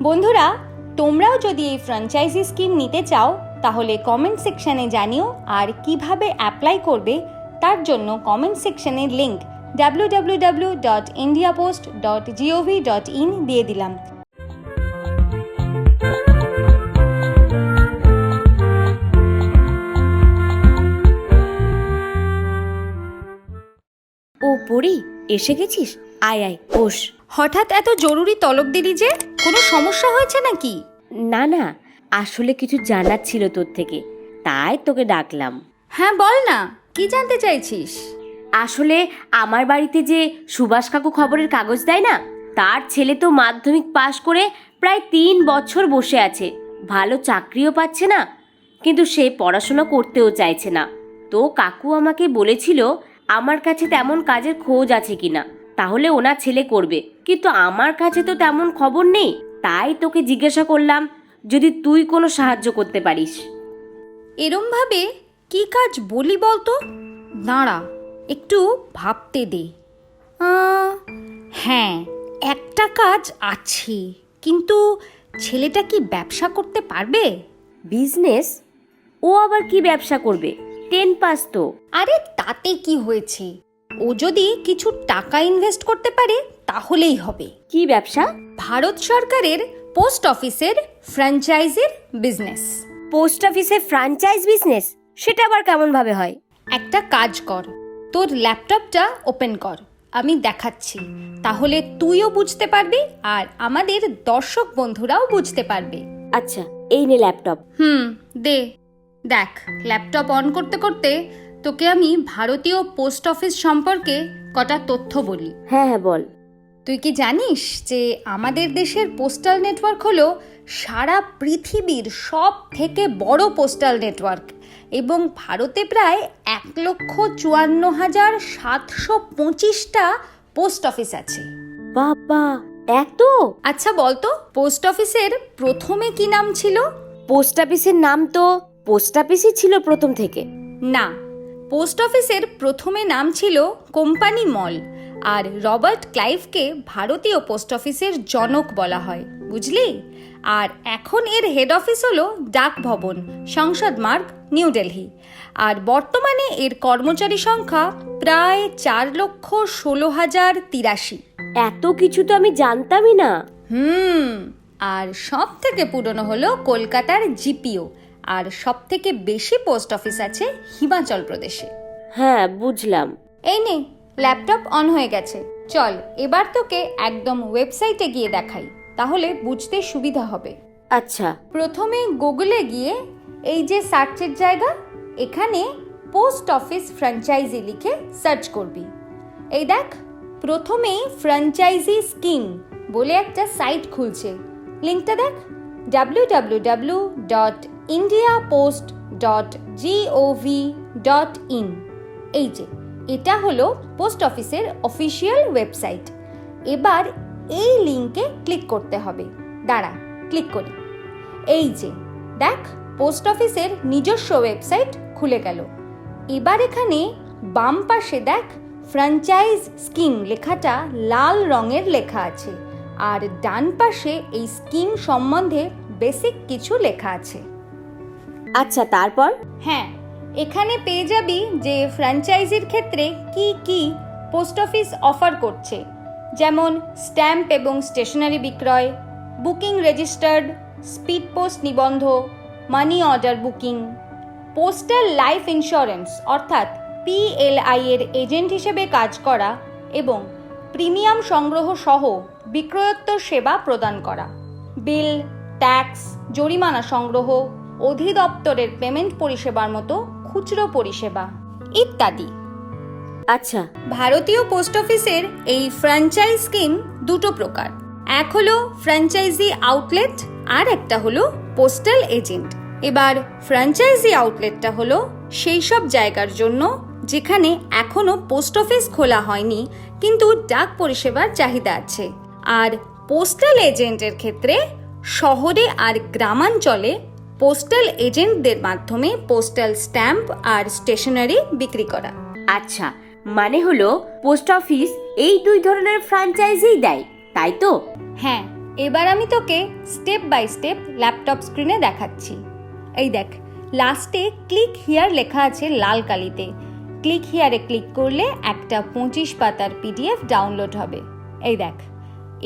বন্ধুরা, তোমরাও যদি এই ফ্র্যাঞ্চাইজি স্কিম নিতে চাও তাহলে কমেন্ট সেকশনে জানিও, আর কিভাবে অ্যাপ্লাই করবে তার জন্য কমেন্ট সেকশনের লিংক www.indiapost.gov.in দিয়ে দিলাম। ও পড়ি, এসে গেছিস? আয় আয়, বস। হঠাৎ এত জরুরি তলব দিলি যে? কোনো সমস্যা হয়েছে নাকি? না না, আসলে কিছু জানার ছিল তোর থেকে, তাই তোকে ডাকলাম। হ্যাঁ বল না, কি জানতে চাইছিস? আসলে আমার বাড়িতে যে সুভাষ কাকু খবরের কাগজ দেয় না, তার ছেলে তো মাধ্যমিক পাশ করে প্রায় 3 বছর বসে আছে, ভালো চাকরিও পাচ্ছে না, কিন্তু সে পড়াশোনা করতেও চাইছে না। তো কাকু আমাকে বলেছিল আমার কাছে তেমন কাজের খোঁজ আছে কিনা, তাহলে ওনার ছেলে করবে, কিন্তু আমার কাছে তো তেমন খবর নেই। তাই তোকে জিজ্ঞাসা করলাম যদি তুই কোনো সাহায্য করতে পারিস। এরমভাবে কি কাজ বলি বলতো? দাঁড়া, একটু ভাবতে দে। হ্যাঁ, একটা কাজ আছে, কিন্তু ছেলেটা কি ব্যবসা করতে পারবে? বিজনেস? ও আবার কি ব্যবসা করবে? 10 পাস তো। আরে তাতে কি হয়েছে, ও যদি কিছু টাকা ইনভেস্ট করতে পারে তাহলেই হবে। কি ব্যবসা? ভারত সরকারের পোস্ট অফিসের ফ্র্যাঞ্চাইজির বিজনেস। পোস্ট অফিসে ফ্র্যাঞ্চাইজ বিজনেস? সেটা আবার কেমন ভাবে হয়? একটা কাজ কর, তোর ল্যাপটপটা ওপেন কর, আমি দেখাচ্ছি, তাহলে তুইও বুঝতে পারবি আর আমাদের দর্শক বন্ধুরাও বুঝতে পারবে। আচ্ছা, এই নে ল্যাপটপ। দে। দেখ, ল্যাপটপ অন করতে করতে তোকে আমি ভারতীয় পোস্ট অফিস সম্পর্কে কটা তথ্য বলি। হ্যাঁ হ্যাঁ, বল। তুই কি জানিস যে আমাদের দেশের পোস্টাল নেটওয়ার্ক হলো সারা পৃথিবীর সব থেকে বড় পোস্টাল নেটওয়ার্ক, এবং ভারতে প্রায় 1,54,725টা পোস্ট অফিস আছে। বাবা, এত! আচ্ছা বলতো, পোস্ট অফিসের প্রথমে কি নাম ছিল? পোস্ট অফিসের নাম তো পোস্ট অফিসই ছিল প্রথম থেকে। না, পোস্ট অফিসের প্রথমে নাম ছিল কোম্পানি মল, আর রবার্ট ক্লাইভকে ভারতীয় পোস্ট অফিসের জনক বলা হয়, বুঝলি? আর এখন এর হেড অফিস হলো ডাক ভবন, সংসদ মার্গ, নিউ দিল্লি। আর বর্তমানে এর কর্মচারী সংখ্যা প্রায় 4,16,083। এত কিছু তো আমি জানতামই না। আর সব থেকে পুরনো হলো কলকাতার জিপিও, আর সব থেকে বেশি পোস্ট অফিস আছে হিমাচল প্রদেশে। হ্যাঁ, বুঝলাম। এই নে, ল্যাপটপ অন হয়ে গেছে, চল এবার তোকে একদম ওয়েবসাইটে গিয়ে দেখাই, তাহলে বুঝতে সুবিধা হবে। আচ্ছা। প্রথমে গুগলে গিয়ে এই যে সার্চের জায়গা, এখানে পোস্ট অফিস ফ্র্যাঞ্চাইজি লিখে সার্চ করবি। এই দেখ, প্রথমেই ফ্র্যাঞ্চাইজি স্কিম বলে একটা সাইট খুলছে, লিঙ্কটা দেখ, www.indiapost.gov.in। এই যে, এটা হলো পোস্ট অফিসের অফিসিয়াল ওয়েবসাইট। এবার এই লিঙ্কে ক্লিক করতে হবে। দাঁড়া, ক্লিক করি। এই যে দেখ, পোস্ট অফিসের নিজস্ব ওয়েবসাইট খুলে গেল। এবার এখানে বাম পাশে দেখ, ফ্র্যাঞ্চাইজ স্কিম লেখাটা লাল রঙের লেখা আছে, আর ডান পাশে এই স্কিম সম্বন্ধে বেসিক কিছু লেখা আছে। আচ্ছা, তারপর? হ্যাঁ, এখানে পেয়ে যাবি যে ফ্র্যাঞ্চাইজির ক্ষেত্রে কি কি পোস্ট অফিস অফার করছে, যেমন স্ট্যাম্প এবং স্টেশনারি বিক্রয়, বুকিং রেজিস্টার্ড, স্পিড পোস্ট নিবন্ধ, মানি order booking, postal life insurance অর্থাৎ PLI এর এজেন্ট হিসেবে কাজ করা, এবং প্রিমিয়াম সংগ্রহ সহ বিক্রয়োত্তর সেবা প্রদান করা, বিল, ট্যাক্স, জরিমানা সংগ্রহ, অধিদপ্তরের পেমেন্ট পরিষেবার মতো খুচরো পরিষেবা ইত্যাদি। আচ্ছা। ভারতীয় পোস্ট অফিসের এই ফ্র্যাঞ্চাইজ স্কিম দুটো প্রকার, এক হলো ফ্র্যাঞ্চাইজি আউটলেট, আর একটা হলো পোস্টাল এজেন্ট। এবার ফ্র্যাঞ্চাইজি আউটলেটটা হলো সেই সব জায়গার জন্য যেখানে এখনো পোস্ট অফিস খোলা হয়নি কিন্তু ডাক পরিষেবার চাহিদা আছে, আর পোস্টাল এজেন্টের ক্ষেত্রে শহরে আর গ্রামাঞ্চলে পোস্টাল এজেন্টদের মাধ্যমে পোস্টাল স্ট্যাম্প আর স্টেশনারি বিক্রি করা। আচ্ছা, মানে হলো পোস্ট অফিস এই দুই ধরনের ফ্র্যাঞ্চাইজি দেয়, তাই তো? হ্যাঁ, এবার আমি তোকে স্টেপ বাই স্টেপ ল্যাপটপ স্ক্রিনে দেখাচ্ছি। এই দেখ, লাস্টে ক্লিক হিয়ার লেখা আছে লাল কালিতে। ক্লিক হিয়ারে ক্লিক করলে একটা 25 পাতার পিডিএফ ডাউনলোড হবে। এই দেখ,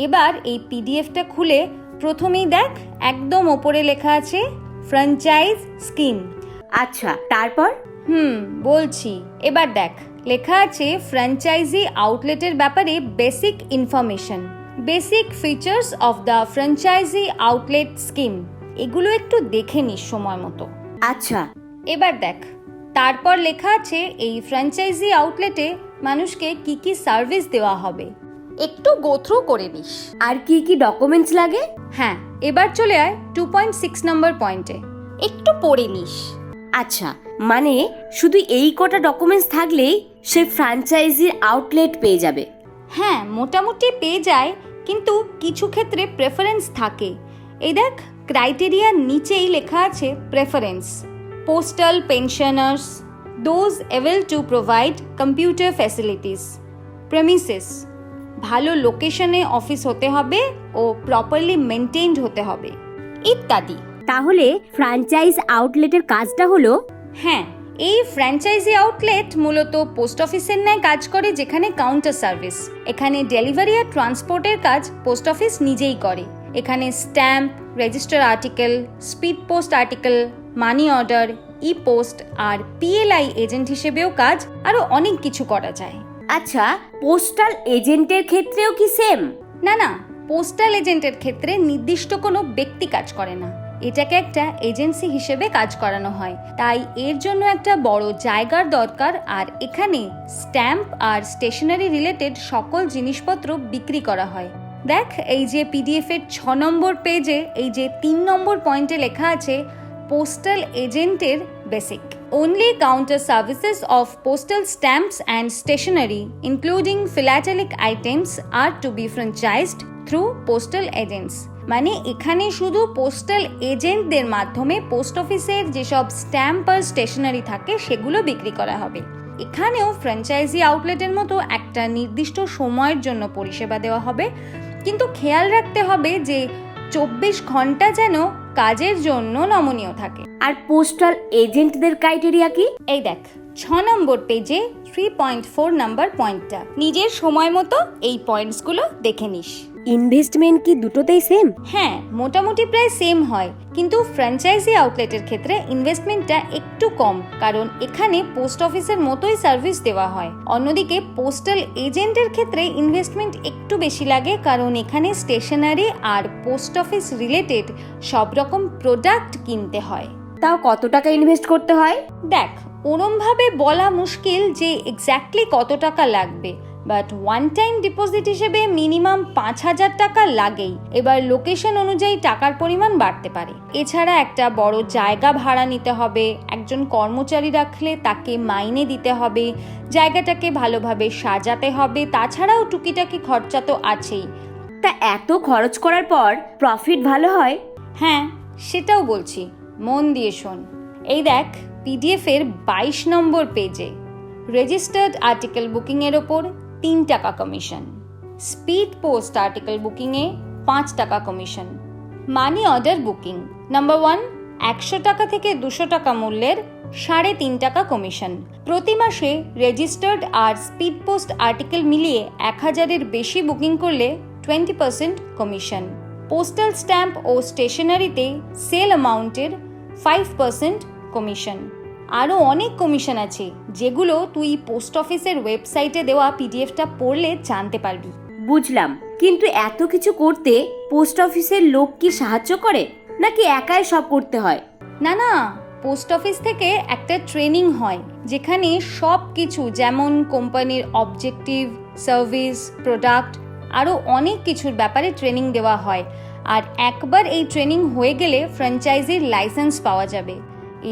এবার এই পিডিএফটা খুলে প্রথমেই দেখ একদম ওপরে লেখা আছে ফ্র্যাঞ্চাইজ স্কিম। আচ্ছা, তারপর? বলছি। এবার দেখ লেখা আছে ফ্র্যাঞ্চাইজি আউটলেটের ব্যাপারে basic information, basic features of the franchise outlet scheme. এগুলো একটু দেখে নিস সময় মতো। আচ্ছা। এবার দেখ, তারপর লেখা আছে এই ফ্র্যাঞ্চাইজি আউটলেটে মানুষকে কি কি সার্ভিস দেওয়া হবে, একটু গো থ্রু করে নিস। আর কি কি ডকুমেন্টস লাগে? হ্যাঁ, এবার চলে আয় 2.6 নম্বর পয়েন্টে, একটু পড়ে নিস। আচ্ছা, মানে শুধু এই কটা ডকুমেন্টস থাকলেই সে ফ্র্যাঞ্চাইজির আউটলেট পেয়ে যাবে? হ্যাঁ, মোটামুটি পেয়ে যায়, কিন্তু কিছু ক্ষেত্রে প্রেফারেন্স থাকে। এই দেখ, ক্রাইটেরিয়ার নিচেই লেখা আছে preference. Postal pensioners, those able to provide computer facilities, premises, ভালো লোকেশনে অফিস হতে হবে ও প্রপারলি মেনটেইনড হতে হবে, ইত্যাদি। তাহলে ফ্র্যাঞ্চাইজ আউটলেটের কাজটা হলো? হ্যাঁ, এই ফ্র্যাঞ্চাইজি আউটলেট মূলত পোস্ট অফিসের ন্যায় কাজ করে, যেখানে কাউন্টার সার্ভিস। এখানে ডেলিভারি আর ট্রান্সপোর্টের কাজ পোস্ট অফিস নিজেই করে। এখানে stamp, register article, speed post article, money order, e post আর পিএলআই এজেন্ট হিসেবেও কাজ, আরো অনেক কিছু করা যায়। আচ্ছা, পোস্টাল এজেন্টের ক্ষেত্রেও কি সেম? না, পোস্টাল এজেন্টের ক্ষেত্রে নির্দিষ্ট কোনো ব্যক্তি কাজ করে না, এটাকে একটা এজেন্সি হিসেবে কাজ করানো হয়। তাই এর জন্য একটা বড় জায়গার দরকার, আর এখানে স্ট্যাম্প আর স্টেশনারি রিলেটেড সকল জিনিসপত্র বিক্রি করা হয়। দেখ, এই যে পিডিএফ এর 6 নম্বর পেজে এই যে 3 নম্বর পয়েন্টে লেখা আছে পোস্টাল এজেন্টের basic. Only counter services of postal stamps and stationery, including philatelic items, are to be franchised through postal agents. মানে এখানে শুধু পোস্টাল এজেন্টদের মাধ্যমে পোস্ট অফিসের যেসব স্ট্যাম্প আর স্টেশনারি থাকে সেগুলো বিক্রি করা হবে। এখানেও ফ্র্যাঞ্চাইজি আউটলেটের মতো একটা নির্দিষ্ট সময়ের জন্য পরিষেবা দেওয়া হবে, কিন্তু খেয়াল রাখতে হবে যে 24 ঘন্টা যেন কাজের জন্য নমনীয় থাকে। আর পোস্টাল এজেন্টদের ক্রাইটেরিয়া কি? এই দেখ, 6 নম্বর পেজে 3.4 নাম্বার পয়েন্টটা, নিজের সময় মতো এই পয়েন্টসগুলো দেখে নিস। ইনভেস্টমেন্ট কি দুটোতেই সেম? হ্যাঁ, মোটামুটি প্রায় সেম হয়, কিন্তু ফ্র্যাঞ্চাইজি আউটলেটের ক্ষেত্রে ইনভেস্টমেন্টটা একটু কম, কারণ এখানে পোস্ট অফিসের মতোই সার্ভিস দেওয়া হয়। অন্যদিকে পোস্টাল এজেন্টের ক্ষেত্রে ইনভেস্টমেন্ট একটু বেশি লাগে, কারণ এখানে স্টেশনারি আর পোস্ট অফিস রিলেটেড সব রকম প্রোডাক্ট কিনতে হয়। তাও কত টাকা ইনভেস্ট করতে হয়? দেখ, ওরমভাবে বলা মুশকিল যে এক্স্যাক্টলি কত টাকা লাগবে, বাট ওয়ান টাইম ডিপোজিট হিসেবে মিনিমাম 5,000 টাকা লাগেই। এবার লোকেশন অনুযায়ী টাকার পরিমাণ বাড়তে পারে। এছাড়া একটা বড় জায়গা ভাড়া নিতে হবে, একজন কর্মচারী রাখলে তাকে মাইনে দিতে হবে, জায়গাটাকে ভালোভাবে সাজাতে হবে, তাছাড়াও টুকিটাকি খরচা তো আছেই। তা এত খরচ করার পর প্রফিট ভালো হয়? হ্যাঁ, সেটাও বলছি, মন দিয়ে শোন। এই দেখ, পিডিএফ এর 22 নম্বর পেজে রেজিস্টার্ড আর্টিকেল বুকিং এর ওপর 3 টাকা commission, speed post article booking এ 5 টাকা commission, money order booking number 1 100 টাকা থেকে 200 টাকা মূল্যের 3.5 টাকা কমিশন। প্রতি মাসে রেজিস্টার্ড আর স্পিড পোস্ট আর্টিকেল মিলিয়ে 1000-এর বেশি বুকিং করলে 20% কমিশন। পোস্টাল স্ট্যাম্প ও স্টেশনারিতে সেল অ্যামাউন্টের 5% কমিশন। আরও অনেক কমিশন আছে, যেগুলো তুই পোস্ট অফিসের ওয়েবসাইটে দেওয়া পিডিএফটা পড়লে জানতে পারবি। বুঝলাম, কিন্তু এত কিছু করতে পোস্ট অফিসের লোক কি সাহায্য করে, নাকি একাই সব করতে হয়? না, পোস্ট অফিস থেকে একটা ট্রেনিং হয়, যেখানে সব কিছু যেমন কোম্পানির অবজেক্টিভ, সার্ভিস, প্রোডাক্ট, আরও অনেক কিছুর ব্যাপারে ট্রেনিং দেওয়া হয়। আর একবার এই ট্রেনিং হয়ে গেলে ফ্র্যাঞ্চাইজির লাইসেন্স পাওয়া যাবে।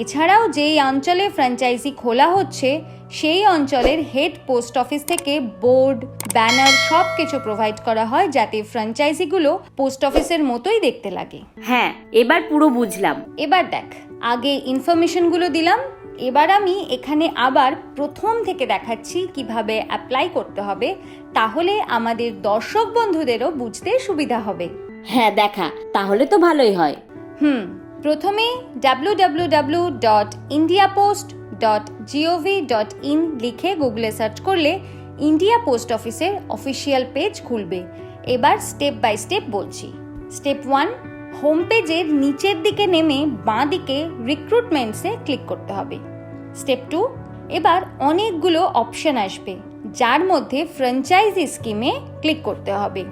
এছাড়াও যেই অঞ্চলে ফ্র্যাঞ্চাইজি খোলা হচ্ছে সেই অঞ্চলের হেড পোস্ট অফিস থেকে বোর্ড, ব্যানার সব কিছু প্রোভাইড করা হয়, যাতে ফ্র্যাঞ্চাইজিগুলো পোস্ট অফিসের মতোই দেখতে লাগে। হ্যাঁ, এবার পুরো বুঝলাম। এবার দেখ, আগে ইনফরমেশনগুলো দিলাম, এবার আমি এখানে আবার প্রথম থেকে দেখাচ্ছি কিভাবে অ্যাপ্লাই করতে হবে, তাহলে আমাদের দর্শক বন্ধুদেরও বুঝতে সুবিধা হবে। হ্যাঁ দেখা, তাহলে তো ভালোই হয়। প্রথমে www.indiapost.gov.in লিখে গুগলে সার্চ করলে ইন্ডিয়া পোস্ট অফিসের অফিসিয়াল পেজ খুলবে। এবার স্টেপ বাই স্টেপ বলছি। স্টেপ 1, হোম পেজের নিচের দিকে নেমে বাঁ দিকে রিক্রুটমেন্টসে ক্লিক করতে হবে। স্টেপ 2, এবার অনেকগুলো অপশন আসবে, যার মধ্যে ফ্র্যাঞ্চাইজি স্কিমে ক্লিক করতে হবে।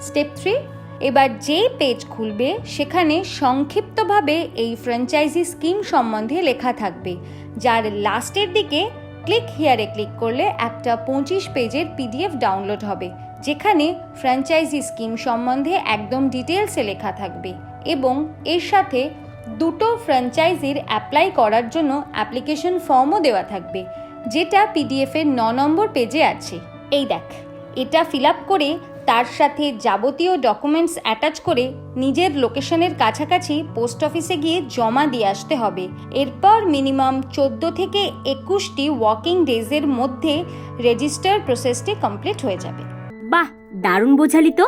স্টেপ 3, এবার যেই পেজ খুলবে সেখানে সংক্ষিপ্তভাবে এই ফ্র্যাঞ্চাইজি স্কিম সম্বন্ধে লেখা থাকবে, যার লাস্টের দিকে ক্লিক হিয়ারে ক্লিক করলে একটা 25 পেজের PDF ডাউনলোড হবে, যেখানে ফ্র্যাঞ্চাইজি স্কিম সম্বন্ধে একদম ডিটেলসে লেখা থাকবে এবং এর সাথে দুটো ফ্র্যাঞ্চাইজির অ্যাপ্লাই করার জন্য অ্যাপ্লিকেশন ফর্মও দেওয়া থাকবে, যেটা PDF এর 9 নম্বর পেজে আছে। এই দেখ, এটা ফিল আপ করে তার সাথে যাবতীয় ডকুমেন্টস অ্যাটাচ করে নিজের লোকেশনের কাছাকাছি পোস্ট অফিসে গিয়ে জমা দিয়ে আসতে হবে। এরপর মিনিমাম 14 থেকে 21টি ওয়ার্কিং ডেজের মধ্যে রেজিস্টার প্রসেসটি কমপ্লিট হয়ে যাবে। বাহ, দারুণ বোঝালি তো।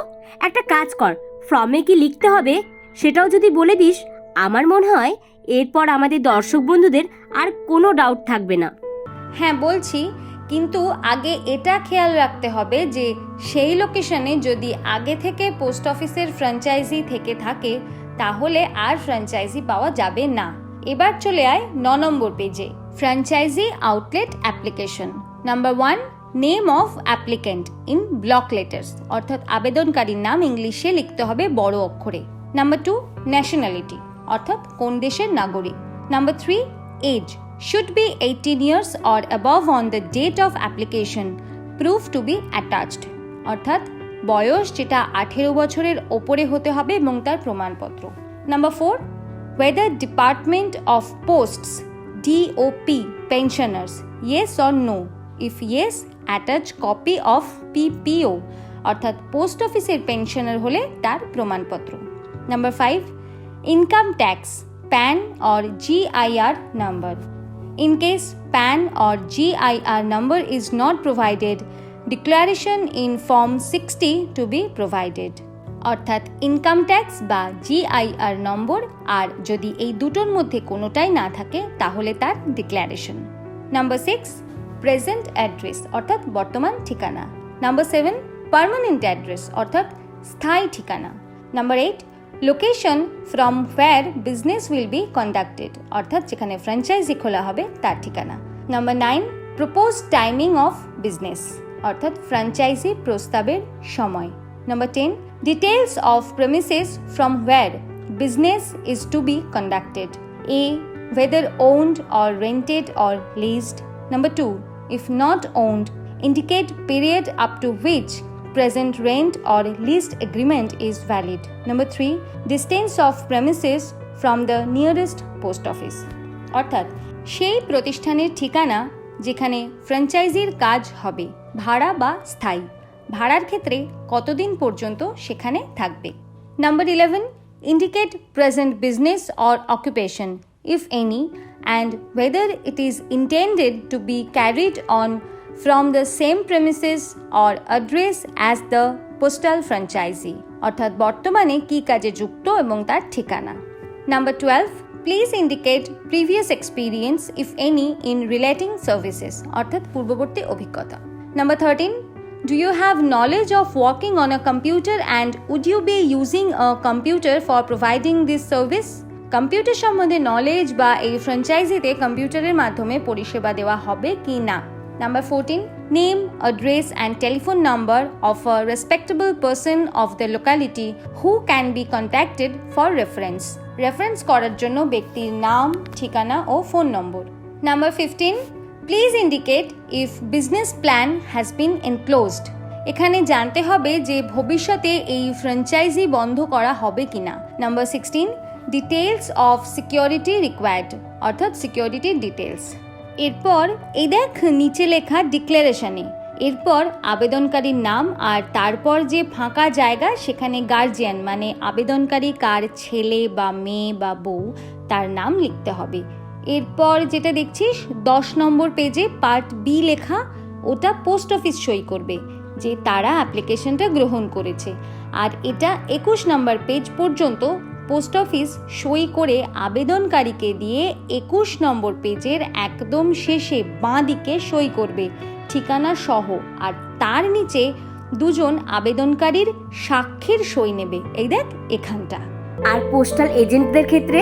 একটা কাজ কর, ফর্মে কি লিখতে হবে সেটাও যদি বলে দিস, আমার মনে হয় এরপর আমাদের দর্শক বন্ধুদের আর কোনো ডাউট থাকবে না। হ্যাঁ বলছি, কিন্তু আগে এটা খেয়াল রাখতে হবে যে সেই লোকেশনে যদি আগে থেকে পোস্ট অফিসের ফ্র্যাঞ্চাইজি থেকে থাকে তাহলে আর ফ্র্যাঞ্চাইজি পাওয়া যাবে না। এবার চলে আয় 9 নম্বর পেজে, franchise outlet application. Number 1, name of applicant in block letters, অর্থাৎ আবেদনকারীর নাম ইংলিশে লিখতে হবে বড় অক্ষরে। নাম্বার 2, ন্যাশনালিটি, অর্থাৎ কোন দেশের নাগরিক। Number 3, age should be 18 years or above on the date of application, proof to be attached, অর্থাৎ বয়স যেটা 18 বছরের ওপরে হতে হবে এবং তার প্রমাণপত্র। Number 4, whether Department of Posts DOP pensioners, yes or no, if yes attach copy of PPO, অর্থাৎ পোস্ট অফিসের পেনশনার হলে তার প্রমাণপত্র। Number 5, income tax PAN or GIR number. In case PAN or GIR number is not provided, declaration in Form 60 to be provided. অর্থাৎ income tax বা GIR নম্বর, আর যদি এই দুটোর মধ্যে কোনোটাই না থাকে তাহলে তার ডিক্লারেশন। নাম্বার 6, প্রেজেন্ট অ্যাড্রেস, অর্থাৎ বর্তমান ঠিকানা। নাম্বার 7, পার্মানেন্ট অ্যাড্রেস, অর্থাৎ স্থায়ী ঠিকানা। Number 8, location from where business will be conducted, অর্থাৎ যেখানে ফ্র্যাঞ্চাইজি খোলা হবে তার ঠিকানা। Number 9, propose timing of business, অর্থাৎ ফ্র্যাঞ্চাইজি প্রস্তাবের সময়। Number 10, details of premises from where business is to be conducted, A, whether owned or rented or leased. Number 2, if not owned, indicate period up to which present rent or lease agreement is valid. Number 3, distance of premises from the nearest post office, অর্থাৎ সেই প্রতিষ্ঠানের ঠিকানা যেখানে ফ্র্যাঞ্চাইজির কাজ হবে, ভাড়া বা স্থায়ী। ভাড়ার ক্ষেত্রে কতদিন পর্যন্ত সেখানে থাকবে। Number 11, indicate present business or occupation, if any, and whether it is intended to be carried on from the same premises or address as the postal franchisee, অর্থাৎ বর্তমানে কি কাজে যুক্ত এবং তার ঠিকানা। Number 12, please indicate previous experience, if any, in relating services, অর্থাৎ পূর্ববর্তী অভিজ্ঞতা। Number 13, do you have knowledge of working on a computer and would you be using a computer for providing this service? Computer সম্বন্ধে knowledge বা এই ফ্র্যাঞ্চাইজিতে কম্পিউটারের মাধ্যমে পরিষেবা দেওয়া হবে কি না। Number 14, name, address and telephone number of a respectable person of the locality who can be contacted for reference. Reference করার জন্য ব্যক্তির নাম, ঠিকানা ও phone number. Number 15, please indicate if business plan has been enclosed. এখানে জানতে হবে যে ভবিষ্যতে এই ফ্র্যাঞ্চাইজি বন্ধ করা হবে কিনা। Number 16, details of security required, অর্থাৎ সিকিউরিটি ডিটেলস। এরপর এই দেখ নিচে লেখা ডিক্লারেশনে, এরপর আবেদনকারীর নাম আর তারপর যে ফাঁকা জায়গা সেখানে গার্জিয়ান মানে আবেদনকারী কার ছেলে বা মেয়ে বা বউ তার নাম লিখতে হবে। এরপর যেটা দেখছিস 10 নম্বর পেজে পার্ট বি লেখা, ওটা পোস্ট অফিস সই করবে। যে তারা অ্যাপ্লিকেশনটা গ্রহণ করেছে। আর এটা 21 নম্বর পেজ পর্যন্ত পোস্ট অফিস সই করে আবেদনকারীকে দিয়ে 21 নম্বর পেজের একদম শেষে বাঁ দিকে সই করবে ঠিকানা সহ, আর তার নিচে দুজন আবেদনকারীর সাক্ষীর সই নেবে। এই দেখ এখানটা। আর পোস্টাল এজেন্টদের ক্ষেত্রে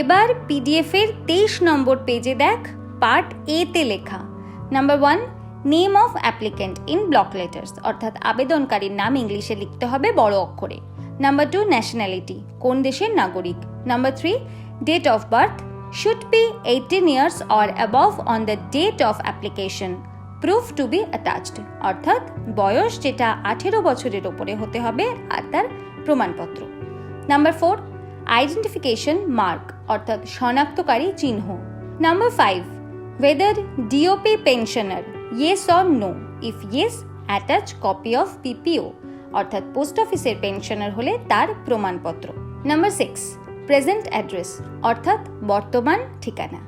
এবার পিডিএফ এর 23 নম্বর পেজে দেখ, পার্ট এ তে লেখা number 1 name of applicant in block letters, অর্থাৎ আবেদনকারীর নাম ইংলিশে লিখতে হবে বড় অক্ষরে। নাম্বার 2 ন্যাশনালিটি, কোন দেশের নাগরিক। Number 3 date of birth, should be 18 years or above on the date of application, proof to be attached, অর্থাৎ বয়স যেটা 18 বছরের ওপরে হতে হবে আর তার প্রমাণপত্র। নাম্বার 4 আইডেন্টিফিকেশন মার্ক, অর্থাৎ শনাক্তকারী চিহ্ন। Number 5 whether DOP pensioner, yes or no, if yes attach copy of PPO, অর্থাৎ পোস্ট অফিসের পেনশনার হলে তার প্রমাণপত্র। নাম্বার 6 প্রেজেন্ট অ্যাড্রেস, অর্থাৎ বর্তমান ঠিকানা।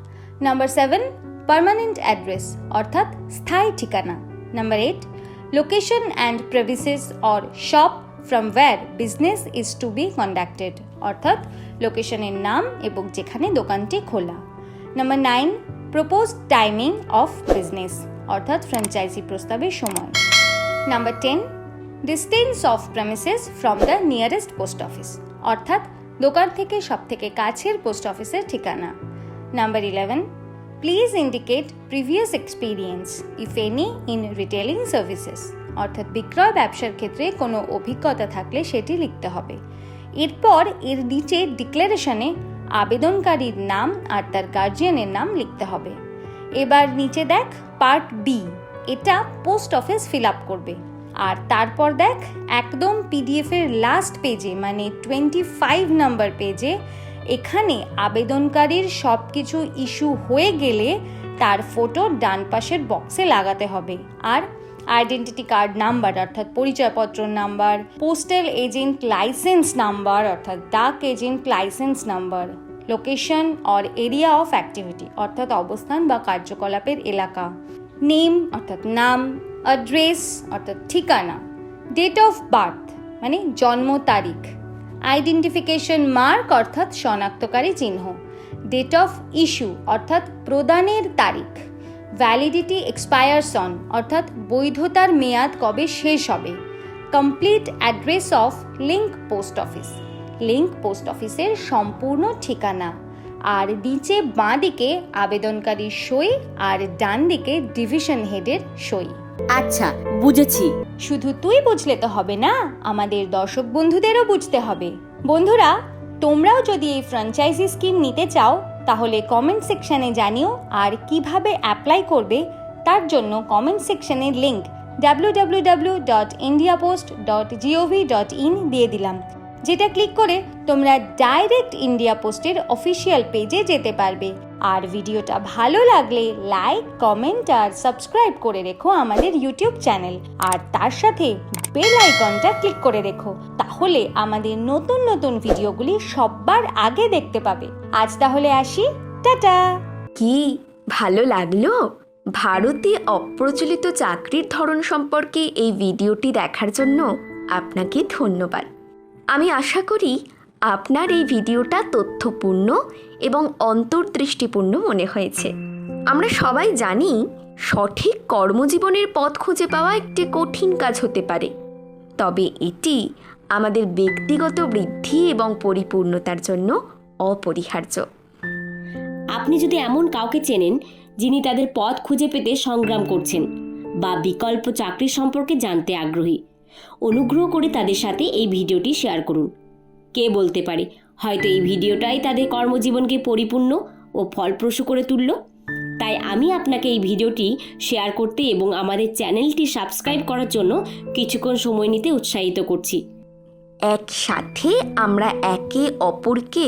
নাম্বার 7 পার্মানেন্ট অ্যাড্রেস, অর্থাৎ স্থায়ী ঠিকানা। Number 8 location and premises or shop from where business is to be conducted, অর্থাৎ লোকেশনের নাম এবং যেখানে দোকানটি খোলা। Number 9 proposed timing of business, অর্থাৎ ফ্র্যাঞ্চাইজি প্রস্তাবের সময়। Number 10 distance of premises from the nearest post office, অর্থাৎ দোকান থেকে সব থেকে কাছের পোস্ট অফিসের ঠিকানা। Number 11 please indicate previous experience if any in retailing services, অর্থাৎ বিক্রয় ব্যবসার ক্ষেত্রে কোনো অভিজ্ঞতা থাকলে সেটি লিখতে হবে। এরপর এর নিচে ডিক্লারেশনে আবেদনকারীর নাম আর তার গার্জিয়ানের নাম লিখতে হবে। এবার নিচে দেখ পার্ট বি, এটা পোস্ট অফিস ফিল আপ করবে। আর তারপর দেখ একদম পিডিএফ এর লাস্ট পেজে মানে 25 নম্বর পেজে এখানে আবেদনকারীর সব কিছু ইস্যু হয়ে গেলে তার ফটো ডান পাশের বক্সে লাগাতে হবে। আর আইডেন্টিটি কার্ড নাম্বার অর্থাৎ পরিচয়পত্র number, postal agent licence number অর্থাৎ ডাক agent licence number, location or area of activity অর্থাৎ অবস্থান বা কার্যকলাপের এলাকা, নেম অর্থাৎ নাম, অ্যাড্রেস অর্থাৎ ঠিকানা, ডেট অফ বার্থ মানে জন্ম তারিখ, আইডেন্টিফিকেশন মার্ক অর্থাৎ শনাক্তকারী চিহ্ন, ডেট অফ ইস্যু অর্থাৎ প্রদানের তারিখ, ভ্যালিডিটি এক্সপায়ার্স অন অর্থাৎ বৈধতার মেয়াদ কবে শেষ হবে, complete address of link post office, link post অফিসের সম্পূর্ণ ঠিকানা, আর নিচে বাঁ দিকে আবেদনকারীর সই আর ডান দিকে ডিভিশন হেডের সই। আচ্ছা বুঝেছি। শুধু তুই বুঝলে তো হবে না, আমাদের দর্শক বন্ধুদেরও বুঝতে হবে। বন্ধুরা, তোমরাও যদি এই ফ্র্যাঞ্চাইজি স্কিম নিতে চাও তাহলে কমেন্ট সেকশনে জানিও, আর কিভাবে অ্যাপ্লাই করবে তার জন্য কমেন্ট সেকশনের লিঙ্ক www.indiapost.gov.in দিয়ে দিলাম, যেটা ক্লিক করে তোমরা ডাইরেক্ট ইন্ডিয়া পোস্টের অফিসিয়াল পেজে যেতে পারবে। আর ভিডিওটা ভালো লাগলে লাইক, কমেন্ট আর সাবস্ক্রাইব করে রেখো আমাদের ইউটিউব চ্যানেল, আর তার সাথে বেল আইকনটা ক্লিক করে রেখো, তাহলে আমাদের নতুন নতুন ভিডিওগুলি সবার আগে দেখতে পাবে। আজ তাহলে আসি, টাটা। কি ভালো লাগলো? ভারতে অপ্রচলিত চাকরির ধরন সম্পর্কে এই ভিডিওটি দেখার জন্য আপনাকে ধন্যবাদ। আমি আশা করি আপনার এই ভিডিওটা তথ্যপূর্ণ এবং অন্তর্দৃষ্টিপূর্ণ মনে হয়েছে। আমরা সবাই জানি সঠিক কর্মজীবনের পথ খুঁজে পাওয়া একটি কঠিন কাজ হতে পারে, তবে এটি আমাদের ব্যক্তিগত বৃদ্ধি এবং পরিপূর্ণতার জন্য অপরিহার্য। আপনি যদি এমন কাউকে চেনেন যিনি তাদের পথ খুঁজে পেতে সংগ্রাম করছেন বা বিকল্প চাকরি সম্পর্কে জানতে আগ্রহী, অনুগ্রহ করে তাদের সাথে এই ভিডিওটি শেয়ার করুন। কে বলতে পারে হয়তো এই ভিডিওটাই তাদের কর্মজীবনকে পরিপূর্ণ ও ফলপ্রসূ করে তুলল। তাই আমি আপনাকে এই ভিডিওটি শেয়ার করতে এবং আমাদের চ্যানেলটি সাবস্ক্রাইব করার জন্য কিছুক্ষণ সময় নিতে উৎসাহিত করছি। একসাথে আমরা একে অপরকে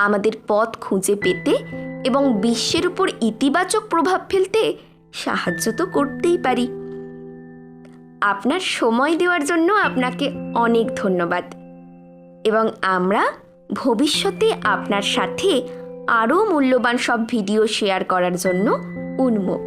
আমাদের পথ খুঁজে পেতে এবং বিশ্বের উপর ইতিবাচক প্রভাব ফেলতে সাহায্য তো করতেই পারি। আপনার সময় দেওয়ার জন্য আপনাকে অনেক ধন্যবাদ, এবং আমরা ভবিষ্যতে আপনার সাথে আরও মূল্যবান সব ভিডিও শেয়ার করার জন্য উন্মুখ।